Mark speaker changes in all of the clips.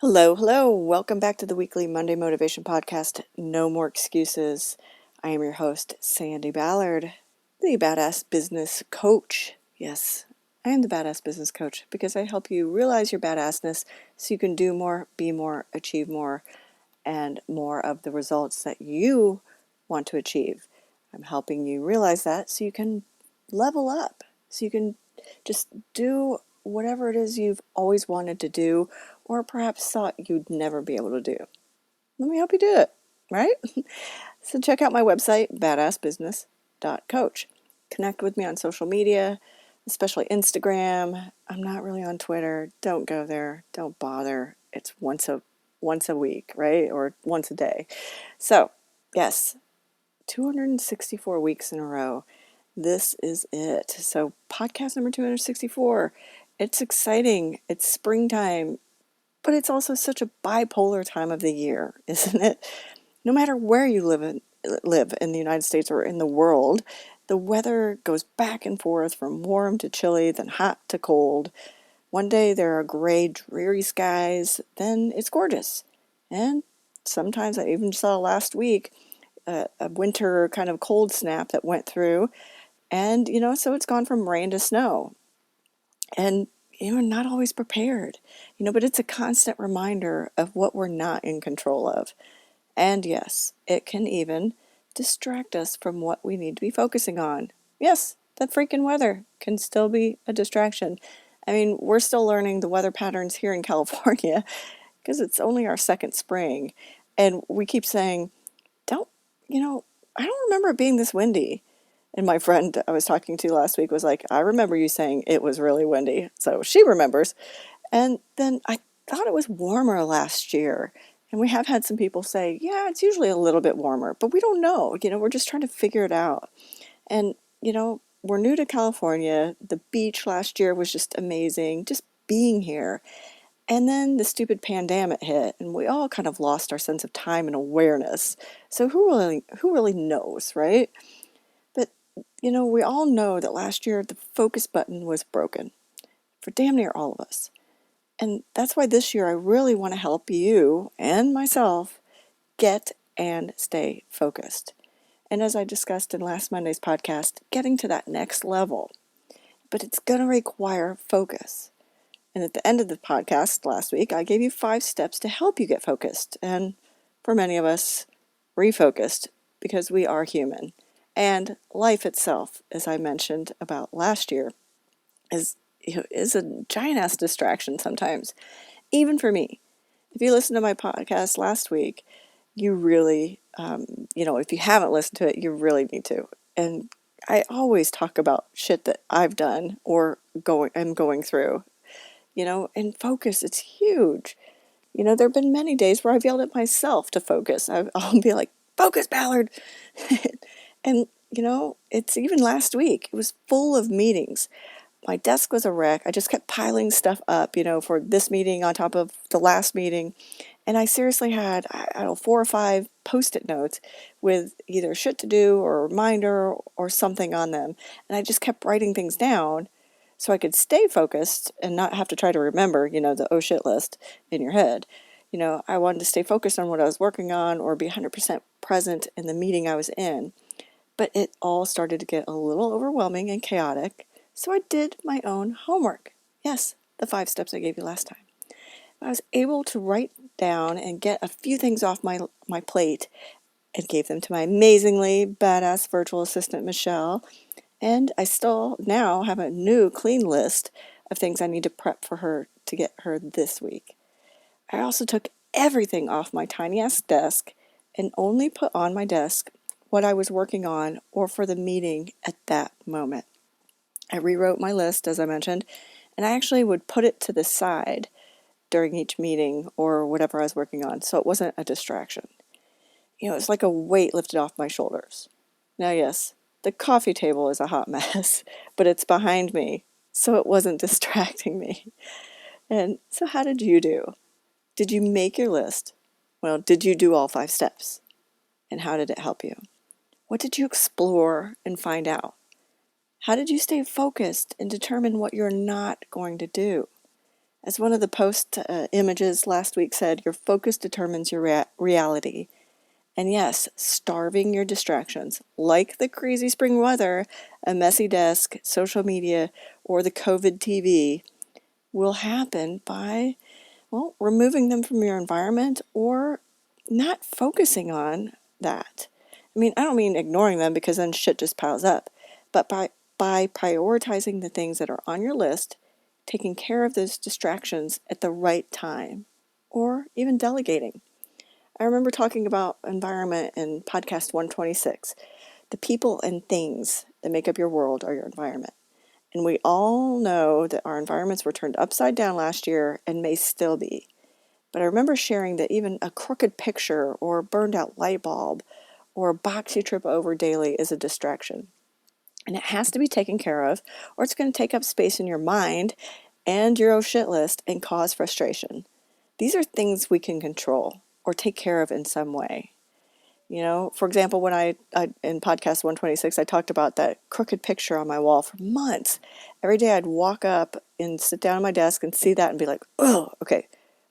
Speaker 1: Hello, hello. Welcome back to the weekly Monday Motivation Podcast, No More Excuses. I am your host, Sandi Ballard, the Badass Business Coach. Yes, I am the Badass Business Coach because I help you realize your badassness so you can do more, be more, achieve more, and more of the results that you want to achieve. I'm helping you realize that so you can level up, so you can just do whatever it is you've always wanted to do or perhaps thought you'd never be able to do. Let me help you do it, right? So check out my website, badassbusiness.coach. Connect with me on social media, especially Instagram. I'm not really on Twitter. Don't go there. Don't bother. It's once a week, right? Or once a day. So, yes, 264 weeks in a row. This is it. So, podcast number 264. It's exciting. It's springtime, but it's also such a bipolar time of the year, isn't it? No matter where you live in the United States or in the world, the weather goes back and forth from warm to chilly, then hot to cold. One day there are gray, dreary skies, then it's gorgeous. And sometimes I even saw last week a winter kind of cold snap that went through. And, so it's gone from rain to snow. And, not always prepared, but it's a constant reminder of what we're not in control of. And yes, it can even distract us from what we need to be focusing on. Yes, that freaking weather can still be a distraction. I mean, we're still learning the weather patterns here in California because it's only our second spring. And we keep saying, don't, I don't remember it being this windy. And my friend I was talking to last week was like, I remember you saying it was really windy. So she remembers. And then I thought it was warmer last year. And we have had some people say, yeah, it's usually a little bit warmer, but we don't know. We're just trying to figure it out. And, we're new to California. The beach last year was just amazing, just being here. And then the stupid pandemic hit, and we all kind of lost our sense of time and awareness. So who really knows, right? But, we all know that last year the focus button was broken for damn near all of us. And that's why this year I really want to help you and myself get and stay focused. And as I discussed in last Monday's podcast, getting to that next level. But it's going to require focus. And at the end of the podcast last week, I gave you 5 steps to help you get focused. And for many of us, refocused because we are human. And life itself, as I mentioned about last year, is a giant ass distraction sometimes, even for me. If you listened to my podcast last week, you really, if you haven't listened to it, you really need to. And I always talk about shit that I've done or I'm going through, and focus, it's huge. There have been many days where I've yelled at myself to focus. I'll be like, focus, Ballard. And, it's even last week. It was full of meetings. My desk was a wreck. I just kept piling stuff up, for this meeting on top of the last meeting. And I seriously had, I don't know, 4 or 5 Post-it notes with either shit to do or a reminder or something on them. And I just kept writing things down so I could stay focused and not have to try to remember, the oh shit list in your head. I wanted to stay focused on what I was working on or be 100% present in the meeting I was in. But it all started to get a little overwhelming and chaotic. So I did my own homework. Yes, the 5 steps I gave you last time. I was able to write down and get a few things off my plate and gave them to my amazingly badass virtual assistant, Michele. And I still now have a new clean list of things I need to prep for her to get her this week. I also took everything off my tiny ass desk and only put on my desk what I was working on or for the meeting at that moment. I rewrote my list, as I mentioned, and I actually would put it to the side during each meeting or whatever I was working on, so it wasn't a distraction. It's like a weight lifted off my shoulders. Now, yes, the coffee table is a hot mess, but it's behind me, so it wasn't distracting me. And so how did you do? Did you make your list? Well, did you do all 5 steps? And how did it help you? What did you explore and find out? How did you stay focused and determine what you're not going to do? As one of the post images last week said, your focus determines your reality. And yes, starving your distractions, like the crazy spring weather, a messy desk, social media, or the COVID TV, will happen by, well, removing them from your environment or not focusing on that. I mean, I don't mean ignoring them because then shit just piles up, but by prioritizing the things that are on your list, taking care of those distractions at the right time, or even delegating. I remember talking about environment in podcast 126. The people and things that make up your world are your environment. And we all know that our environments were turned upside down last year and may still be. But I remember sharing that even a crooked picture or a burned out light bulb or a box you trip over daily is a distraction. And it has to be taken care of, or it's going to take up space in your mind and your oh shit list and cause frustration. These are things we can control or take care of in some way. For example, when I in podcast 126, I talked about that crooked picture on my wall for months. Every day I'd walk up and sit down at my desk and see that and be like, oh, okay,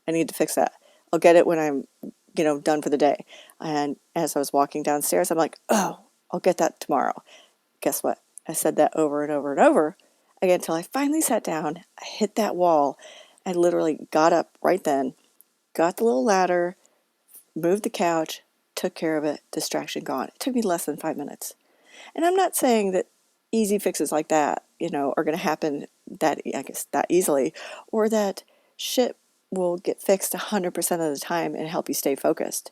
Speaker 1: I need to fix that. I'll get it when I'm, done for the day. And as I was walking downstairs, I'm like, oh, I'll get that tomorrow. Guess what? I said that over and over and over again until I finally sat down. I hit that wall. I literally got up right then, got the little ladder, moved the couch, took care of it, distraction gone. It took me less than 5 minutes. And I'm not saying that easy fixes like that, are going to happen that easily, or that shit will get fixed 100% of the time and help you stay focused.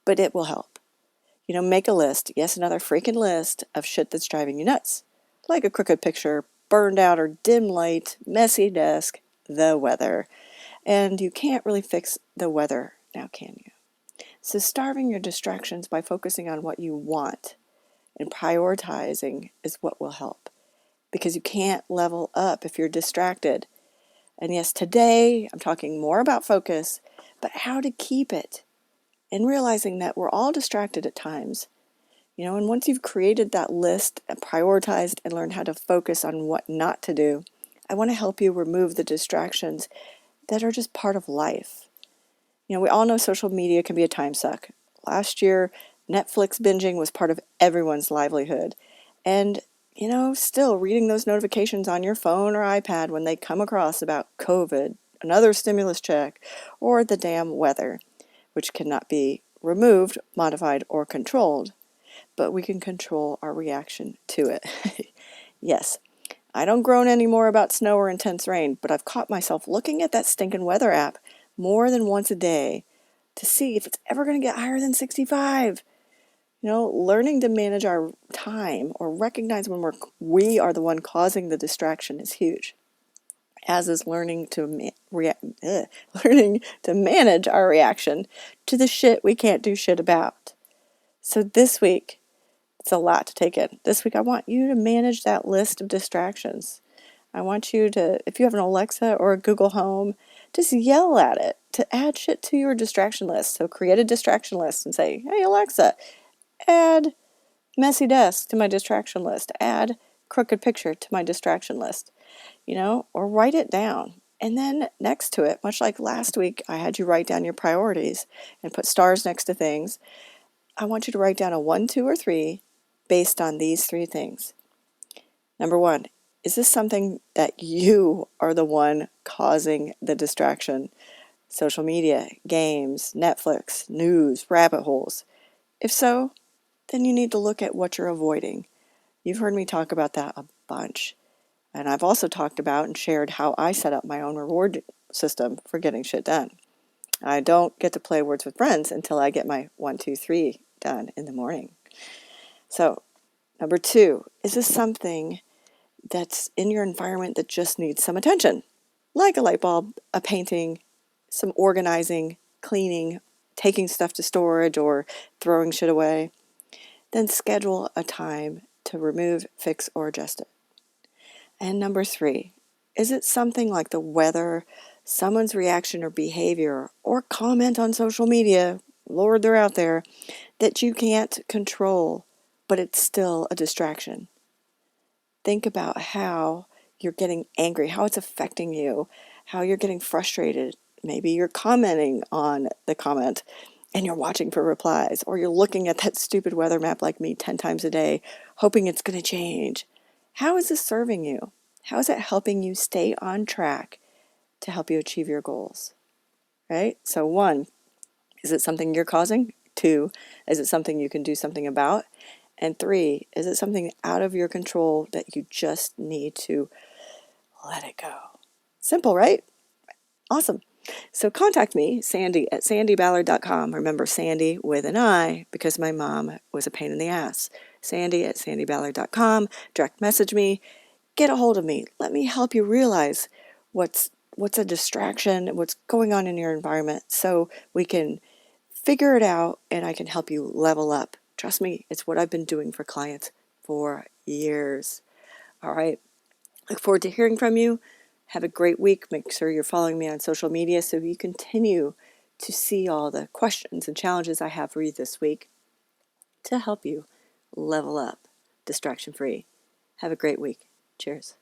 Speaker 1: But it will help. Make a list, yes, another freaking list of shit that's driving you nuts. Like a crooked picture, burned out or dim light, messy desk, the weather. And you can't really fix the weather now, can you? So starving your distractions by focusing on what you want and prioritizing is what will help. Because you can't level up if you're distracted. And yes, today I'm talking more about focus, but how to keep it. And realizing that we're all distracted at times. And once you've created that list and prioritized and learned how to focus on what not to do, I want to help you remove the distractions that are just part of life. We all know social media can be a time suck. Last year, Netflix binging was part of everyone's livelihood. And, still reading those notifications on your phone or iPad when they come across about COVID, another stimulus check, or the damn weather, which cannot be removed, modified, or controlled, but we can control our reaction to it. Yes, I don't groan anymore about snow or intense rain, but I've caught myself looking at that stinking weather app more than once a day to see if it's ever going to get higher than 65. Learning to manage our time or recognize when we are the one causing the distraction is huge. As is learning to manage our reaction to the shit we can't do shit about. So this week, it's a lot to take in. This week, I want you to manage that list of distractions. I want you to, if you have an Alexa or a Google Home, just yell at it to add shit to your distraction list. So create a distraction list and say, hey, Alexa, add messy desk to my distraction list. Add crooked picture to my distraction list, or write it down. And then next to it, much like last week, I had you write down your priorities and put stars next to things. I want you to write down a 1, 2, or 3 based on these 3 things. Number 1, is this something that you are the one causing the distraction? Social media, games, Netflix, news, rabbit holes. If so, then you need to look at what you're avoiding. You've heard me talk about that a bunch. And I've also talked about and shared how I set up my own reward system for getting shit done. I don't get to play Words with Friends until I get my 1, 2, 3 done in the morning. So, number 2, is this something that's in your environment that just needs some attention? Like a light bulb, a painting, some organizing, cleaning, taking stuff to storage, or throwing shit away. Then schedule a time to remove, fix, or adjust it. And number 3, is it something like the weather, someone's reaction or behavior, or comment on social media, Lord, they're out there, that you can't control, but it's still a distraction? Think about how you're getting angry, how it's affecting you, how you're getting frustrated. Maybe you're commenting on the comment and you're watching for replies, or you're looking at that stupid weather map like me 10 times a day, hoping it's going to change. How is this serving you? How is it helping you stay on track to help you achieve your goals? Right? So 1, is it something you're causing? 2, is it something you can do something about? And 3, is it something out of your control that you just need to let it go? Simple, right? Awesome. So contact me, Sandi, at sandiballard.com. Remember, Sandi with an I, because my mom was a pain in the ass. Sandi at sandiballard.com. Direct message me. Get a hold of me. Let me help you realize what's a distraction, what's going on in your environment, so we can figure it out and I can help you level up. Trust me, it's what I've been doing for clients for years. All right. Look forward to hearing from you. Have a great week. Make sure you're following me on social media so you continue to see all the questions and challenges I have for you this week to help you level up distraction free. Have a great week. Cheers.